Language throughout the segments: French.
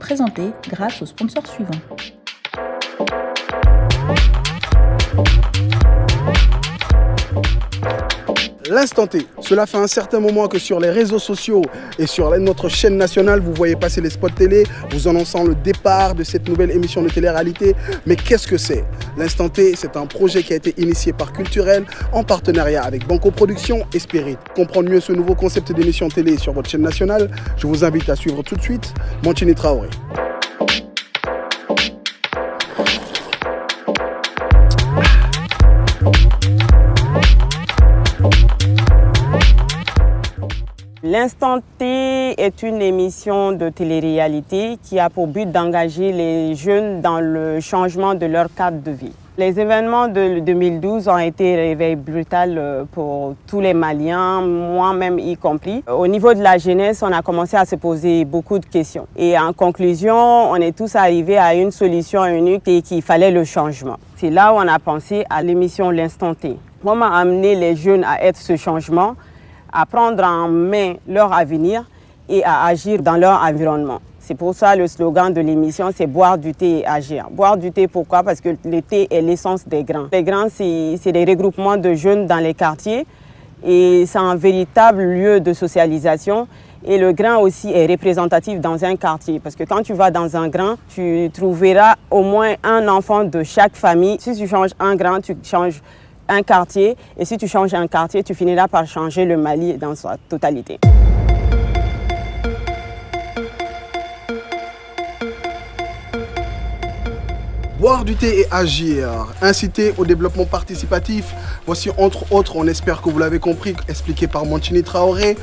présenté grâce aux sponsors suivants. L'instant T, cela fait un certain moment que sur les réseaux sociaux et sur notre chaîne nationale, vous voyez passer les spots télé, vous annonçant le départ de cette nouvelle émission de télé-réalité. Mais qu'est-ce que c'est? L'instant T, c'est un projet qui a été initié par Culturel en partenariat avec Banco Productions et Spirit. Pour comprendre mieux ce nouveau concept d'émission télé sur votre chaîne nationale, je vous invite à suivre tout de suite Montini Traoré. L'Instant T est une émission de télé-réalité qui a pour but d'engager les jeunes dans le changement de leur cadre de vie. Les événements de 2012 ont été un réveil brutal pour tous les Maliens, moi-même y compris. Au niveau de la jeunesse, on a commencé à se poser beaucoup de questions. Et en conclusion, on est tous arrivés à une solution unique et qu'il fallait le changement. C'est là où on a pensé à l'émission L'Instant T. Comment amener les jeunes à être ce changement, à prendre en main leur avenir et à agir dans leur environnement. C'est pour ça le slogan de l'émission, c'est boire du thé et agir. Boire du thé, pourquoi? Parce que le thé est l'essence des grains. Les grains, c'est des regroupements de jeunes dans les quartiers et c'est un véritable lieu de socialisation. Et le grain aussi est représentatif dans un quartier parce que quand tu vas dans un grain, tu trouveras au moins un enfant de chaque famille. Si tu changes un grain, tu changes un quartier, et si tu changes un quartier, tu finiras par changer le Mali dans sa totalité. Boire du thé et agir, inciter au développement participatif. Voici entre autres, on espère que vous l'avez compris, expliqué par Montini Traoré,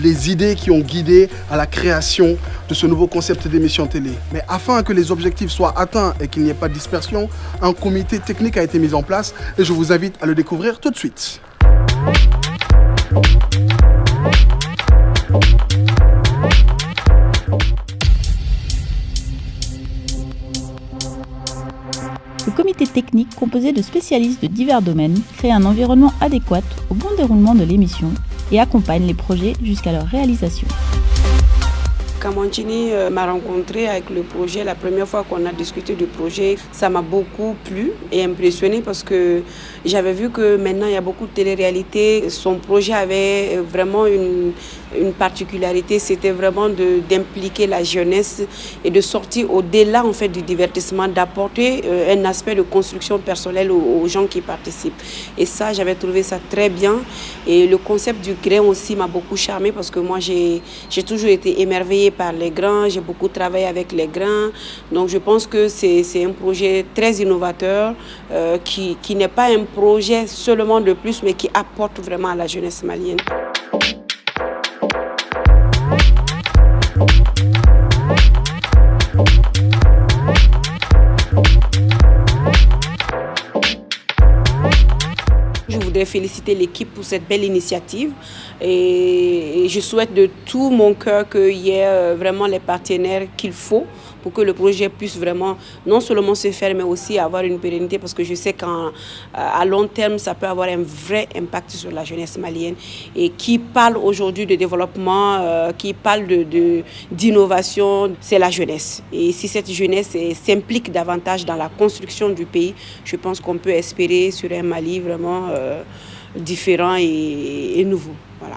les idées qui ont guidé à la création de ce nouveau concept d'émission télé. Mais afin que les objectifs soient atteints et qu'il n'y ait pas de dispersion, un comité technique a été mis en place et je vous invite à le découvrir tout de suite. Le comité technique, composé de spécialistes de divers domaines, crée un environnement adéquat au bon déroulement de l'émission et accompagne les projets jusqu'à leur réalisation. Quand Montini m'a rencontré avec le projet, la première fois qu'on a discuté du projet, ça m'a beaucoup plu et impressionné parce que j'avais vu que maintenant il y a beaucoup de télé-réalité. Son projet avait vraiment une particularité, c'était vraiment d'impliquer la jeunesse et de sortir au-delà en fait, du divertissement, d'apporter un aspect de construction personnelle aux gens qui participent. Et ça, j'avais trouvé ça très bien. Et le concept du grain aussi m'a beaucoup charmé parce que moi, j'ai toujours été émerveillée par les grains, j'ai beaucoup travaillé avec les grains. Donc je pense que c'est un projet très innovateur qui n'est pas un projet seulement de plus, mais qui apporte vraiment à la jeunesse malienne. Je voudrais féliciter l'équipe pour cette belle initiative et je souhaite de tout mon cœur qu'il y ait vraiment les partenaires qu'il faut pour que le projet puisse vraiment non seulement se faire mais aussi avoir une pérennité parce que je sais qu'à long terme ça peut avoir un vrai impact sur la jeunesse malienne et qui parle aujourd'hui de développement, qui parle d'innovation, c'est la jeunesse. Et si cette jeunesse s'implique davantage dans la construction du pays, je pense qu'on peut espérer sur un Mali vraiment différent et nouveau. Voilà.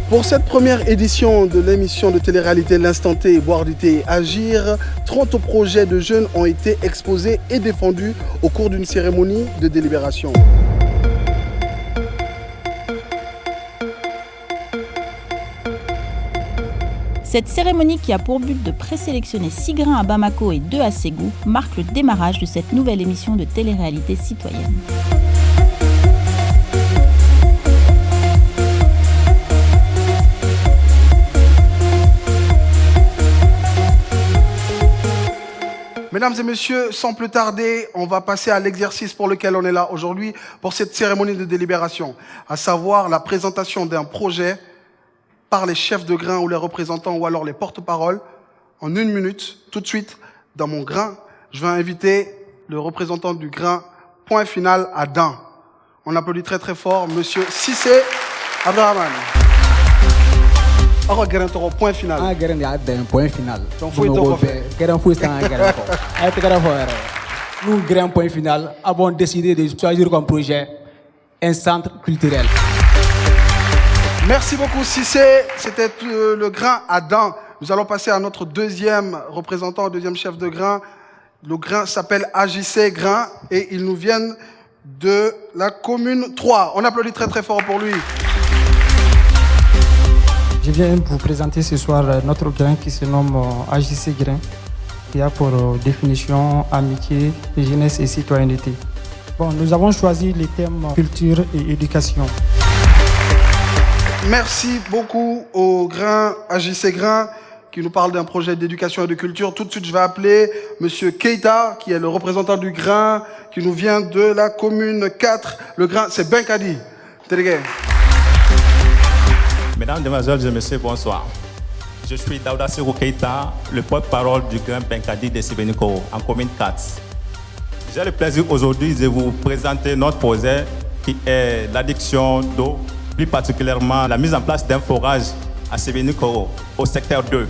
Pour cette première édition de l'émission de télé-réalité L'Instant T, boire du thé et agir, 30 projets de jeunes ont été exposés et défendus au cours d'une cérémonie de délibération. Cette cérémonie qui a pour but de présélectionner 6 grains à Bamako et 2 à Ségou marque le démarrage de cette nouvelle émission de télé-réalité citoyenne. Mesdames et messieurs, sans plus tarder, on va passer à l'exercice pour lequel on est là aujourd'hui, pour cette cérémonie de délibération, à savoir la présentation d'un projet par les chefs de grain ou les représentants ou alors les porte-paroles en 1 minute, tout de suite, dans mon grain. je vais inviter le représentant du grain Point Final à Dan. On applaudit très très fort Monsieur Cissé Abdrahman. Alors, grain Point Final. Ah, grain un point final. Donc, faut être grain fou c'est un grain. Nous, grain Point Final, avons décidé de choisir comme projet un centre culturel. Merci beaucoup Cissé. C'était le grain à Dan. Nous allons passer à notre deuxième représentant, deuxième chef de grain. Le grain s'appelle AJC Grain et ils nous viennent de la commune 3. On applaudit très très fort pour lui. Je viens vous présenter ce soir notre grain qui se nomme AJC Grain, qui a pour définition amitié, jeunesse et citoyenneté. Bon, nous avons choisi les thèmes culture et éducation. Merci beaucoup au grain AJC Grain qui nous parle d'un projet d'éducation et de culture. Tout de suite, je vais appeler Monsieur Keita, qui est le représentant du grain, qui nous vient de la commune 4. Le grain, c'est Benkadi. Mesdames, Demoiselles et Messieurs, bonsoir. Je suis Daouda Sirou Keita, le porte-parole du grain Benkadi de Sebenikoro, en commune 4. J'ai le plaisir aujourd'hui de vous présenter notre projet qui est l'adduction d'eau, plus particulièrement la mise en place d'un forage à Sebenikoro, au secteur 2.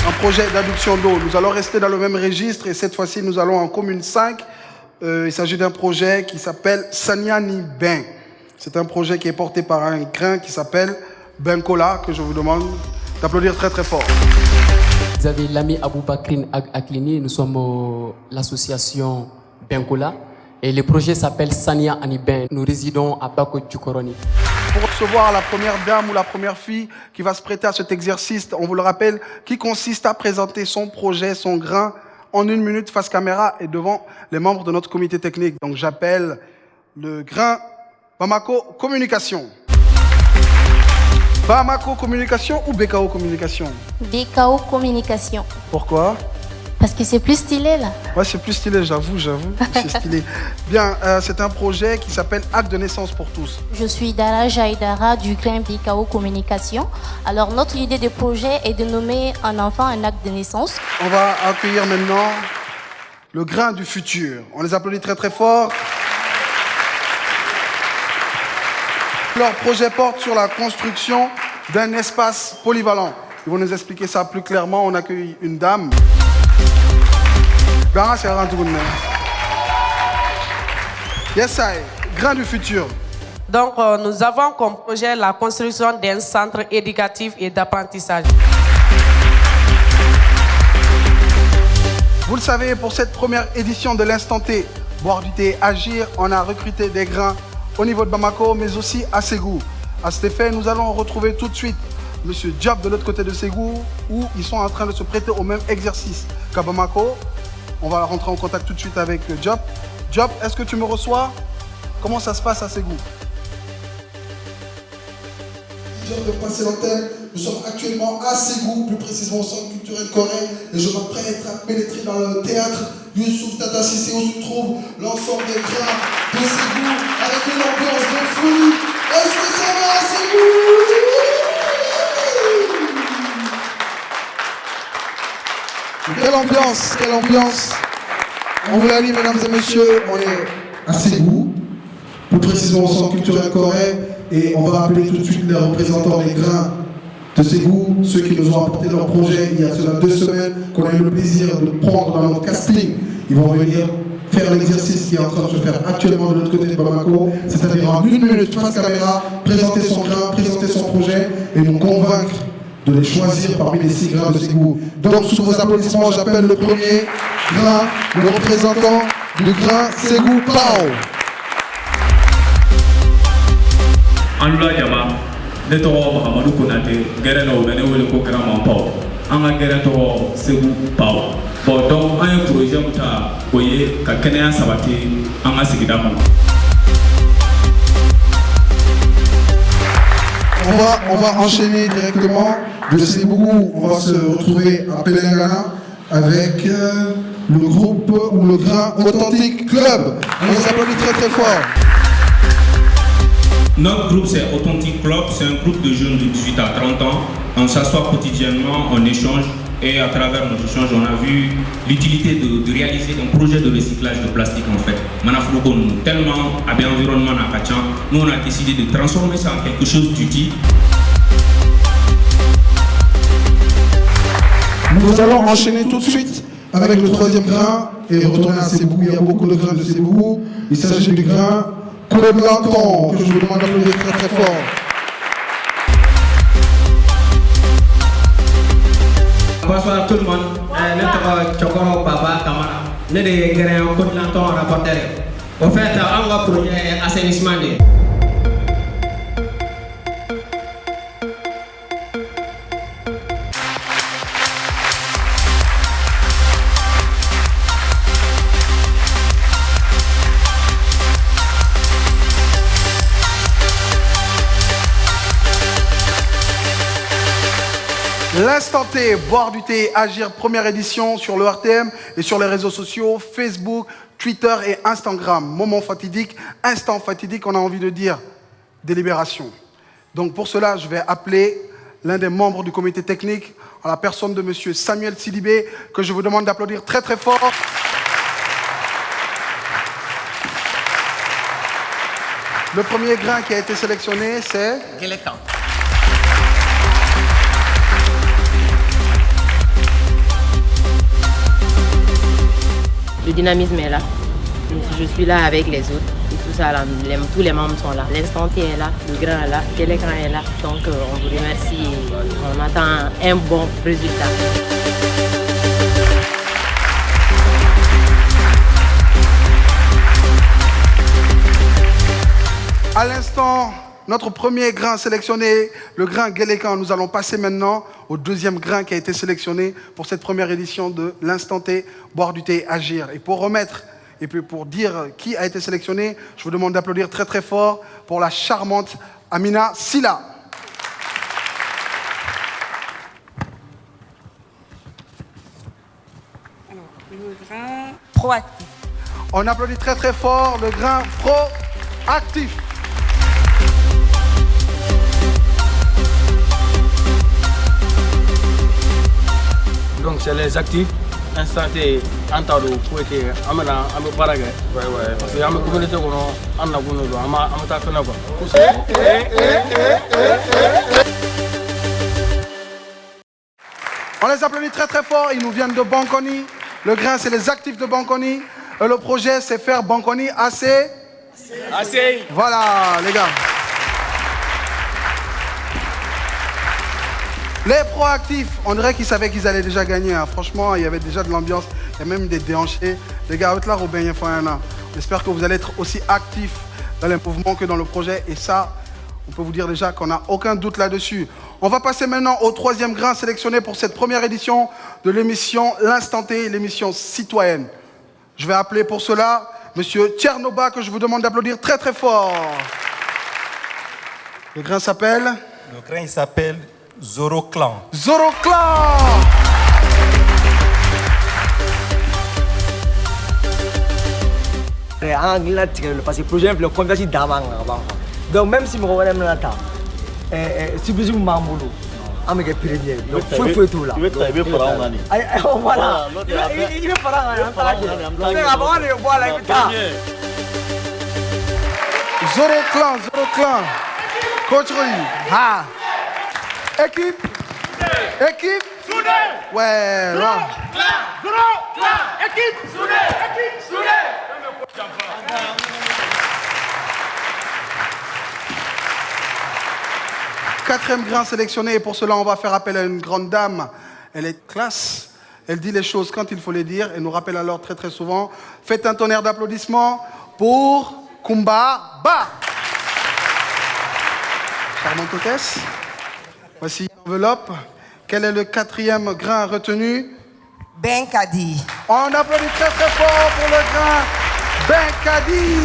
Un projet d'adduction d'eau. Nous allons rester dans le même registre et cette fois-ci, nous allons en commune 5. Il s'agit d'un projet qui s'appelle Sanyani Ben. C'est un projet qui est porté par un grain qui s'appelle Benkola, que je vous demande d'applaudir très très fort. Vous avez l'ami Aboubakrine Aklini, nous sommes l'association Benkola et le projet s'appelle Sania Aniben. Nous résidons à Bako Djukoroni. Pour recevoir la première dame ou la première fille qui va se prêter à cet exercice, on vous le rappelle, qui consiste à présenter son projet, son grain, en 1 minute face caméra et devant les membres de notre comité technique. Donc j'appelle le grain Bamako Communication. Bamako Communication ou BKO Communication? BKO Communication. Pourquoi? Parce que c'est plus stylé là. Ouais, c'est plus stylé, j'avoue, c'est stylé. Bien, c'est un projet qui s'appelle Acte de naissance pour tous. Je suis Dara Jaïdara du grain BKO Communication. Alors notre idée de projet est de nommer un enfant un acte de naissance. On va accueillir maintenant le grain du futur. On les applaudit très très fort. Leur projet porte sur la construction d'un espace polyvalent. Ils vont nous expliquer ça plus clairement. On accueille une dame. Yes, I. Grain du futur. Donc, nous avons comme projet la construction d'un centre éducatif et d'apprentissage. Vous le savez, pour cette première édition de l'Instant T, Boire du thé, agir, on a recruté des grains au niveau de Bamako, mais aussi à Ségou. À cet effet, nous allons retrouver tout de suite Monsieur Diop de l'autre côté de Ségou, où ils sont en train de se prêter au même exercice qu'à Bamako. On va rentrer en contact tout de suite avec Diop. Diop, est-ce que tu me reçois? Comment ça se passe à Ségou? De passer l'antenne, nous sommes actuellement à Ségou, plus précisément au Centre culturel coréen, et je m'apprête à pénétrer dans le théâtre Youssouf Tata Sissé, où se trouve l'ensemble des grains de Ségou, avec une ambiance de folie. Est-ce que ça va à Ségou? Quelle ambiance, quelle ambiance. On vous l'a dit, mesdames et messieurs, on est à Ségou, plus précisément au Centre culturel coréen. Et on va appeler tout de suite les représentants des grains de Ségou, ceux qui nous ont apporté leur projet il y a cela 2 semaines, qu'on a eu le plaisir de prendre dans notre casting. Ils vont venir faire l'exercice qui est en train de se faire actuellement de l'autre côté de Bamako, c'est-à-dire en 1 minute face caméra, présenter son grain, présenter son projet et nous convaincre de les choisir parmi les 6 grains de Ségou. Donc sous vos applaudissements, j'appelle le premier grain, le représentant du grain Ségou Pao. Anula Yama, ne tɔgɔ Mahamadou Konate, gɛrɛ na o bɛ ne wele ko Grand Pao. An ka gɛrɛ tɔgɔ Ségou Pao. Bon, donc an ye projet mun ta o ye ka kɛnɛya sabati an ka sigida kɔnɔ. On va enchaîner directement de Ségou. On va se retrouver à Pelengana avec le groupe ou le Grain Authentique Club. On les applaudit très très fort. Notre groupe, c'est Authentic Club. C'est un groupe de jeunes de 18 à 30 ans. On s'assoit quotidiennement, on échange. Et à travers notre échange, on a vu l'utilité de réaliser un projet de recyclage de plastique en fait. Tellement à l'environnement, nous on a décidé de transformer ça en quelque chose d'utile. Nous allons enchaîner tout de suite avec le troisième grain et retourner à Sébou. Il y a beaucoup de grains de Sébou. Il s'agit du grain Claude Lanton, que je vous demande d'applaudir très très fort. Bonsoir tout le monde. Je suis Baba Kamara. Je suis Claude Lanton, rapporteur. Au fait, on va projet assainissement. L'instant T, boire du thé, agir, première édition sur le RTM et sur les réseaux sociaux, Facebook, Twitter et Instagram. Moment fatidique, instant fatidique, on a envie de dire délibération. Donc pour cela, je vais appeler l'un des membres du comité technique, en la personne de monsieur Samuel Sidibé, que je vous demande d'applaudir très très fort. Le premier grain qui a été sélectionné, c'est... Guélécan. Le dynamisme est là. Je suis là avec les autres. Et tout ça, là, tous les membres sont là. L'instant T est là, le grain est là, l'écran est là. Donc on vous remercie et on attend un bon résultat. À l'instant, notre premier grain sélectionné, le grain Guélécan. Nous allons passer maintenant au deuxième grain qui a été sélectionné pour cette première édition de l'Instant T, boire du thé, agir. Et pour remettre, et puis pour dire qui a été sélectionné, je vous demande d'applaudir très très fort pour la charmante Amina Silla. Alors, le grain proactif. On applaudit très très fort le grain proactif. Donc c'est les actifs, instantés, entado, fouetté, amena, ame barague. Ouais. Parce que ame communauté kono, anna kono do, ama ta fena quoi. On les applaudit très très fort, ils nous viennent de Banconi. Le grain c'est les actifs de Banconi. Et le projet c'est faire Banconi assez. Voilà les gars. Les proactifs, on dirait qu'ils savaient qu'ils allaient déjà gagner. Hein. Franchement, il y avait déjà de l'ambiance. Il y a même des déhanchés. Les gars, là, Robin, j'espère que vous allez être aussi actifs dans les mouvements que dans le projet. Et ça, on peut vous dire déjà qu'on n'a aucun doute là-dessus. On va passer maintenant au troisième grain sélectionné pour cette première édition de l'émission L'Instant T, l'émission citoyenne. Je vais appeler pour cela monsieur Tchernoba, que je vous demande d'applaudir très très fort. Le grain s'appelle? Le grain, il s'appelle Zoroclan. Zoroclan. Parce que le projet est converti d'avant. Donc même si je suis là, si je suis là, je suis premier. Donc il faut tout là. Il veut voilà. Il veut Zoroclan. Coach Roy. Équipe soudée. Ouais. Équipe soudée. Quatrième grain sélectionné, et pour cela on va faire appel à une grande dame. Elle est classe, elle dit les choses quand il faut les dire et nous rappelle alors très très souvent. Faites un tonnerre d'applaudissements pour Kumba Ba. Charmante hôtesse. Voici l'enveloppe. Quel est le quatrième grain retenu? Benkadi. On applaudit très très fort pour le grain Benkadi.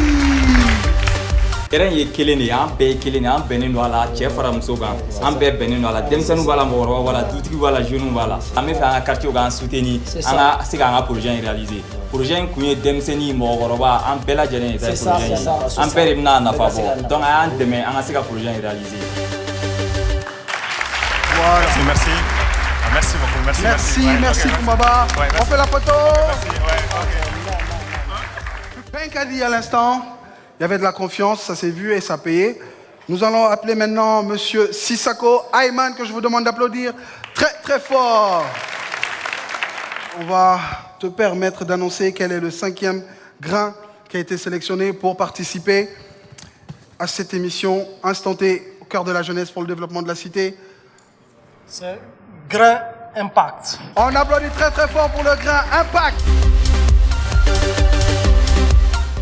Terrain ye kelen de an bɛɛ ye kelen de an bɛnnen don a la cɛ fara muso kan an bɛɛ bɛnnen don a la denmisɛnninw b'a la mɔgɔkɔrɔbaw b'a la dutigi b'a la jeunes b'a la an bɛ fɛ an ka quartier k'an soutenir an ka se k'an ka projet in réaliser projet in kun ye denmisɛnnin mɔgɔkɔrɔba an bɛɛ lajɛlen de ta ye projet in an bɛɛ de bɛna nafa bɔ donc a y'an dɛmɛ an ka se ka projet in réaliser. Voilà. Merci. Merci beaucoup. Merci Kumbaba. Ouais, on fait la photo. Merci. Benk a dit à l'instant, il y avait de la confiance, ça s'est vu et ça a payé. Nous allons appeler maintenant Monsieur Sissako Ayman, que je vous demande d'applaudir très très fort. On va te permettre d'annoncer quel est le 5e grain qui a été sélectionné pour participer à cette émission Instant T au cœur de la jeunesse pour le développement de la cité. C'est Grain Impact. On applaudit très très fort pour le grain Impact.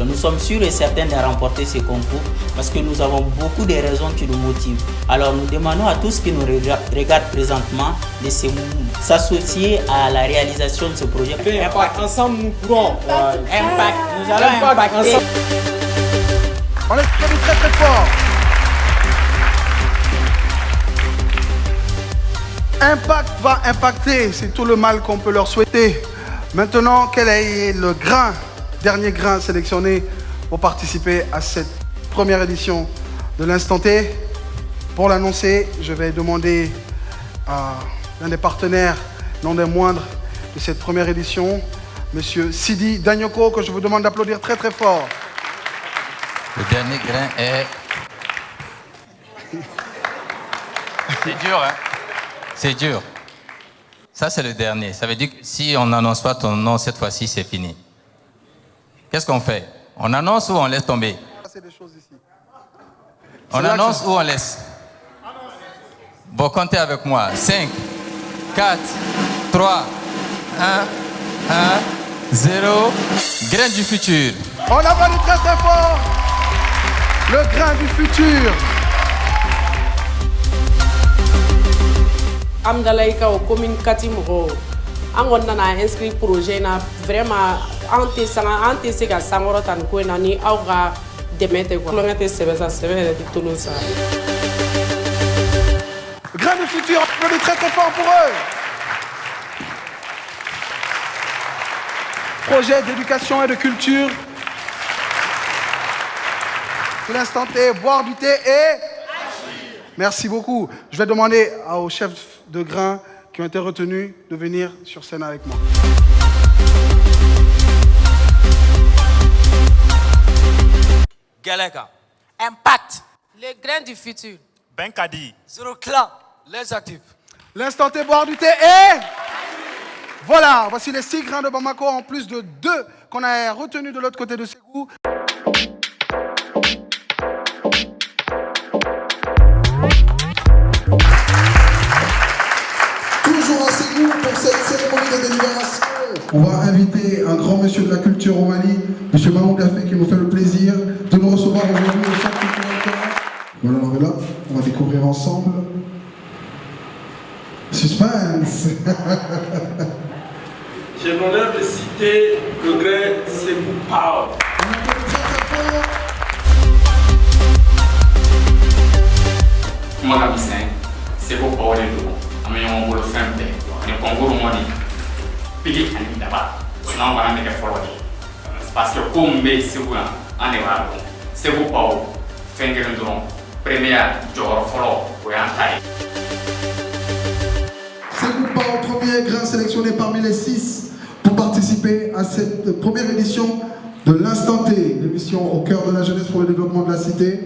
Nous sommes sûrs et certains de remporter ce concours parce que nous avons beaucoup de raisons qui nous motivent. Alors nous demandons à tous qui nous regardent présentement de s'associer à la réalisation de ce projet. Impact, ensemble nous pourrons. Impact, nous allons impacter. On l'applaudit très très fort. Impact va impacter, c'est tout le mal qu'on peut leur souhaiter. Maintenant, quel est le dernier grain sélectionné pour participer à cette première édition de l'Instant T? Pour l'annoncer, je vais demander à l'un des partenaires, non des moindres, de cette première édition, Monsieur Sidi Danyoko, que je vous demande d'applaudir très très fort. Le dernier grain est... C'est dur, hein? C'est dur. Ça, c'est le dernier. Ça veut dire que si on n'annonce pas ton nom cette fois-ci, c'est fini. Qu'est-ce qu'on fait? On annonce ou on laisse tomber? On annonce ou on laisse? Bon, comptez avec moi. 5, 4, 3, 1, 0. Grain du futur. On applaudit très très fort le grain du futur. Amdalaïka au commune Katimoro. On a inscrit projet na vraiment ante se ka sangoro tan ko na ni awga demete ko ngate sebe de Toulouse. Grain du futur, applaudit très très fort pour eux. Projet d'éducation et de culture. Pour l'instant T, boire du thé et... Merci beaucoup. Je vais demander aux chefs de grain qui ont été retenus de venir sur scène avec moi. Galeka. Impact. Les grains du futur. Benkadi. Zero Clan. Les actifs. L'instant T, boire du thé et... Voilà, voici les 6 grains de Bamako en plus de 2 qu'on a retenus de l'autre côté de Ségou. Toujours à Ségou pour cette cérémonie de délibération. On va inviter un grand monsieur de la culture au Mali, monsieur Mahmoud Afé, qui nous fait le plaisir de nous recevoir aujourd'hui au Centre culturel Coret. Voilà l'enveloppe, on va découvrir ensemble. Suspense. J'ai l'honneur de citer le grain Ségou Power. Kuma ka misɛn Ségou Power de don an bɛ ɲɔgɔn bolo fɛn bɛɛ ni concours mɔdi pili ani daba sinon an kɔni an bɛ kɛ fɔlɔ de parce que ko min bɛ Ségou yan an de b'a dɔn Ségou Power fɛn kelen dɔrɔn première jɔyɔrɔ fɔlɔ o y'an ta ye. Ségou Power, premier grain sélectionné parmi les 6 pour participer à cette première édition de l'Instant T, l'émission au cœur de la jeunesse pour le développement de la cité.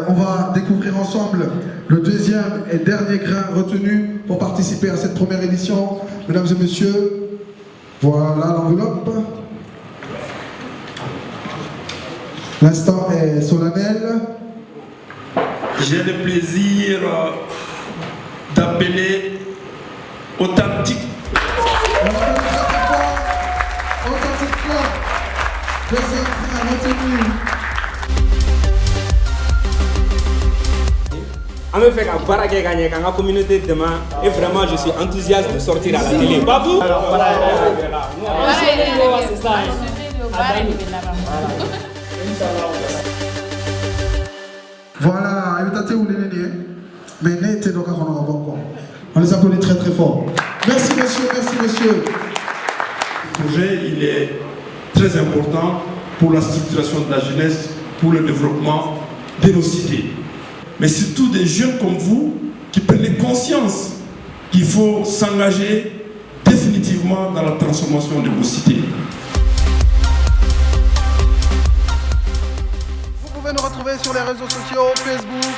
On va découvrir ensemble le deuxième et dernier grain retenu pour participer à cette première édition. Mesdames et messieurs, voilà l'enveloppe. L'instant est solennel. J'ai le plaisir d'appeler Authentique. On me fait un barrage gagner quand la communauté demain et vraiment je suis enthousiaste de sortir à la télé. Pas vous? Voilà, mais on les applaudit très très fort. Merci monsieur, merci monsieur. Le projet, il est très important pour la structuration de la jeunesse, pour le développement de nos cités. Mais surtout des jeunes comme vous qui prennent conscience qu'il faut s'engager définitivement dans la transformation de vos cités. Vous pouvez nous retrouver sur les réseaux sociaux, Facebook,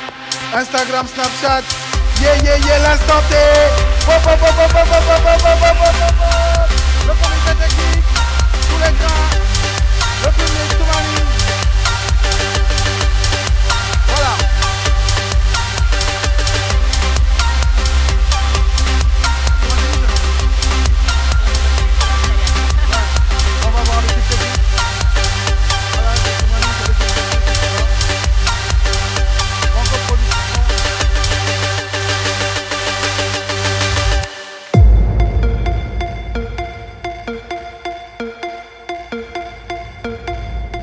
Instagram, Snapchat. L'instant T. Le comité technique, tous les grands, le public, tout va bien. Voilà. On va voir l'équipe technique. Voilà, c'est l'équipe technique. Encore production.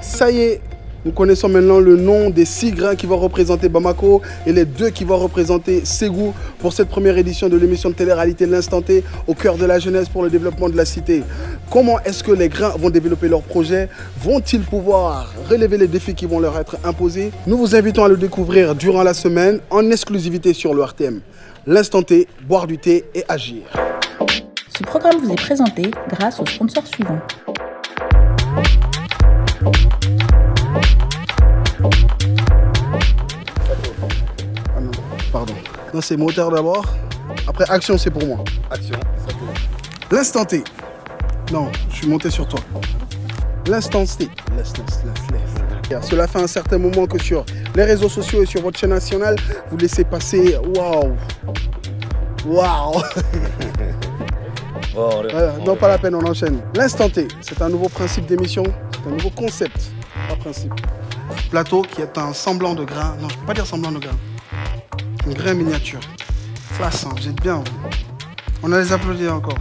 Ça y est, nous connaissons maintenant le nom des 6 grains qui vont représenter Bamako et les 2 qui vont représenter Ségou pour cette première édition de l'émission de télé-réalité L'Instant T au cœur de la jeunesse pour le développement de la cité. Comment est-ce que les grains vont développer leurs projets? Vont-ils pouvoir relever les défis qui vont leur être imposés? Nous vous invitons à le découvrir durant la semaine en exclusivité sur le RTM. L'Instant T, boire du thé et agir. Ce programme vous est présenté grâce aux sponsors suivants. Ah non, pardon. Non, c'est moteur d'abord. Après, action, c'est pour moi. Action, ça tourne. L'instant T. Non, je suis monté sur toi. L'instant T. Cela fait un certain moment que sur les réseaux sociaux et sur votre chaîne nationale, vous laissez passer. Waouh! Waouh! Voilà, non, pas la peine, on enchaîne. L'instant T, c'est un nouveau principe d'émission, c'est un nouveau concept, pas principe. Plateau qui est un semblant de grain. Non, je ne peux pas dire semblant de grain. Un grain miniature. Flassant, vous êtes bien, vous. On a les applaudis encore.